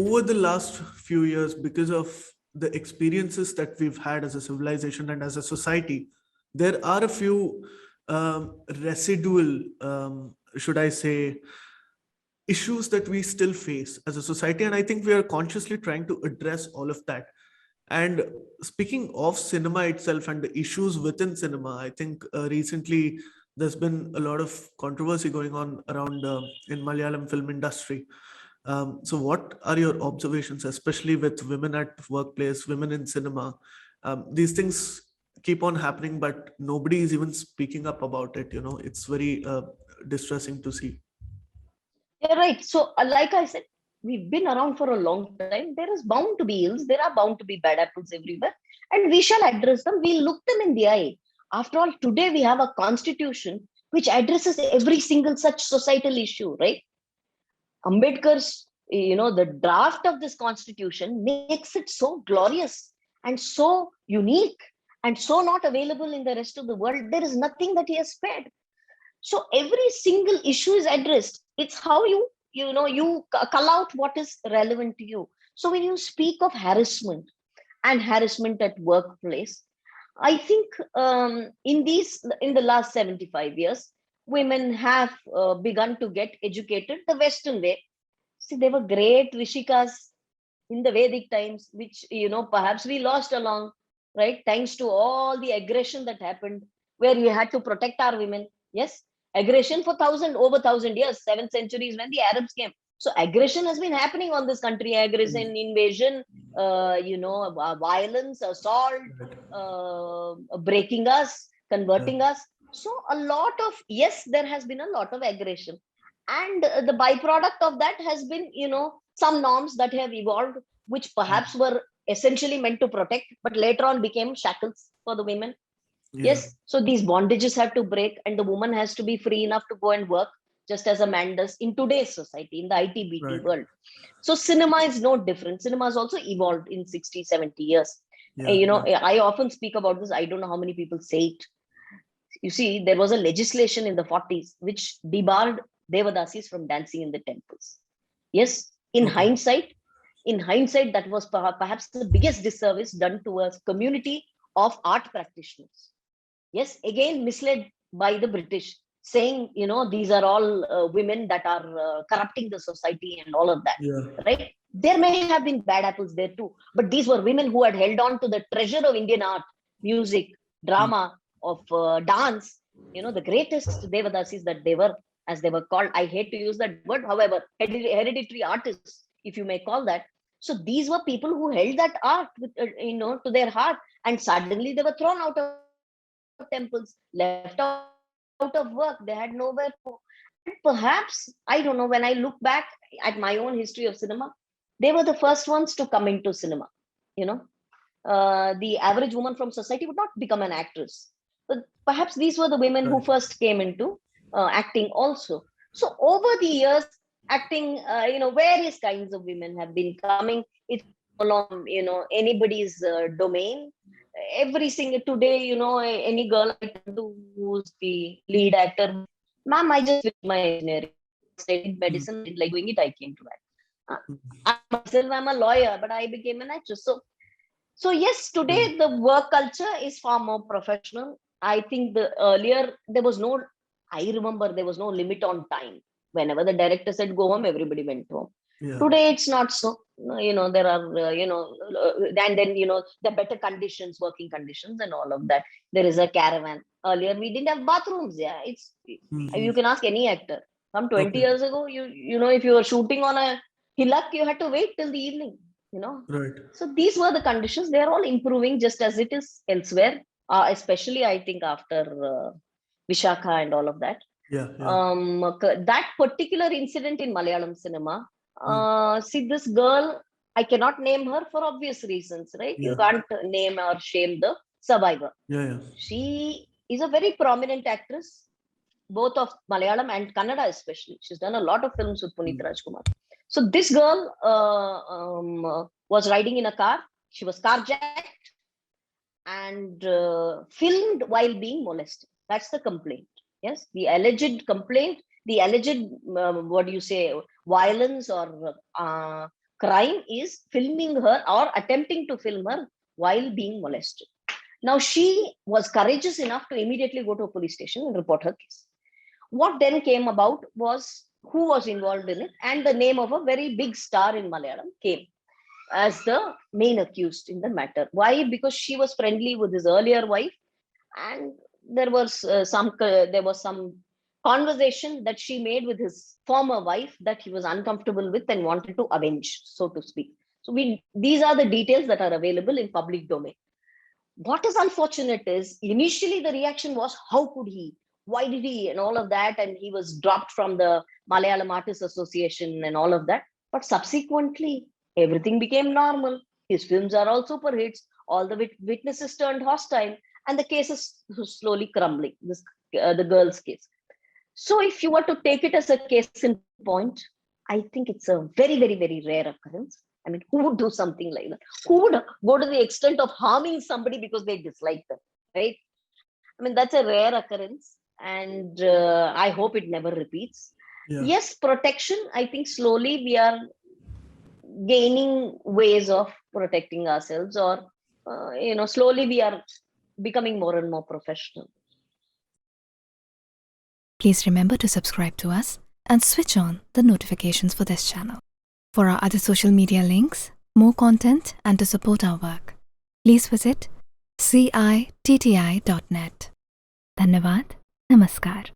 over the last few years, because of the experiences that we've had as a civilization and as a society, there are a few residual, should I say, issues that we still face as a society. And I think we are consciously trying to address all of that. And speaking of cinema itself and the issues within cinema, I think recently there's been a lot of controversy going on around in Malayalam film industry. So what are your observations, especially with women at workplace, women in cinema? These things keep on happening, but nobody is even speaking up about it. It's very distressing to see. Yeah, right. So, like I said, we've been around for a long time. There is bound to be ills. There are bound to be bad apples everywhere. And we shall address them. We'll look them in the eye. After all, today we have a constitution which addresses every single such societal issue, right? Ambedkar's, the draft of this constitution makes it so glorious and so unique and so not available in the rest of the world. There is nothing that he has spared. So every single issue is addressed. It's how you cull out what is relevant to you. So when you speak of harassment and harassment at workplace, I think in the last 75 years, women have begun to get educated the Western way. See, there were great Rishikas in the Vedic times, which perhaps we lost along, right? Thanks to all the aggression that happened, where we had to protect our women. Yes, aggression for over 1,000 years, 7th centuries when the Arabs came. So aggression has been happening on this country, aggression, invasion, violence, assault, breaking us, converting us. So yes, there has been a lot of aggression. And the byproduct of that has been, some norms that have evolved, which perhaps were essentially meant to protect, but later on became shackles for the women. Yes. So these bondages have to break, and the woman has to be free enough to go and work, just as a man does in today's society, in the IT-BT world. So cinema is no different. Cinema has also evolved in 60, 70 years. I often speak about this. I don't know how many people say it. You see, there was a legislation in the 40s which debarred Devadasis from dancing in the temples. Yes, in hindsight, that was perhaps the biggest disservice done to a community of art practitioners. Yes, again, misled by the British, saying, these are all women that are corrupting the society and all of that, right? There may have been bad apples there too, but these were women who had held on to the treasure of Indian art, music, drama, of dance, the greatest Devadasis that they were, as they were called. I hate to use that word, however, hereditary artists, if you may call that. So these were people who held that art with, to their heart, and suddenly they were thrown out of temples, left out of work. They had nowhere to go. And perhaps, I don't know, when I look back at my own history of cinema, they were the first ones to come into cinema. The average woman from society would not become an actress. But perhaps these were the women who first came into acting also. So over the years, acting, various kinds of women have been coming. It's no longer, anybody's domain. Every single today, any girl I tell to who's the lead actor, ma'am, I just finished my engineering, studied medicine, didn't like doing it, I came to that. I myself, I'm a lawyer, but I became an actress. So yes, today the work culture is far more professional. I think earlier I remember there was no limit on time. Whenever the director said go home, everybody went home. Today it's not so. There are, and then, the better conditions, working conditions and all of that. There is a caravan. Earlier we didn't have bathrooms. Yeah, you can ask any actor. Some 20 years ago, if you were shooting on a hillock, you had to wait till the evening. Right. So these were the conditions. They are all improving just as it is elsewhere, especially I think after Vishakha and all of that. That particular incident in Malayalam cinema, see, this girl, I cannot name her for obvious reasons, right? You can't name or shame the survivor. She is a very prominent actress, both of Malayalam and Kannada especially. She's done a lot of films with Puneeth Rajkumar. So this girl was riding in a car. She was carjacked and filmed while being molested. That's the complaint. Yes, the alleged complaint, the alleged, violence or crime is filming her or attempting to film her while being molested. Now, she was courageous enough to immediately go to a police station and report her case. What then came about was who was involved in it, and the name of a very big star in Malayalam came as the main accused in the matter. Why? Because she was friendly with his earlier wife, and there was some conversation that she made with his former wife that he was uncomfortable with and wanted to avenge, so to speak. So these are the details that are available in public domain. What is unfortunate is initially the reaction was, how could he? Why did he? And all of that. And he was dropped from the Malayalam Artists Association and all of that. But subsequently, everything became normal. His films are all super hits. All the witnesses turned hostile. And the case is slowly crumbling, the girl's case. So if you were to take it as a case in point, I think it's a very, very, very rare occurrence. I mean, who would do something like that? Who would go to the extent of harming somebody because they dislike them, right? I mean, that's a rare occurrence, and I hope it never repeats. Yeah. Yes, protection. I think slowly we are gaining ways of protecting ourselves, or slowly we are becoming more and more professional. Please remember to subscribe to us and switch on the notifications for this channel. For our other social media links, more content, and to support our work, please visit citti.net. Dhanyavad. Namaskar.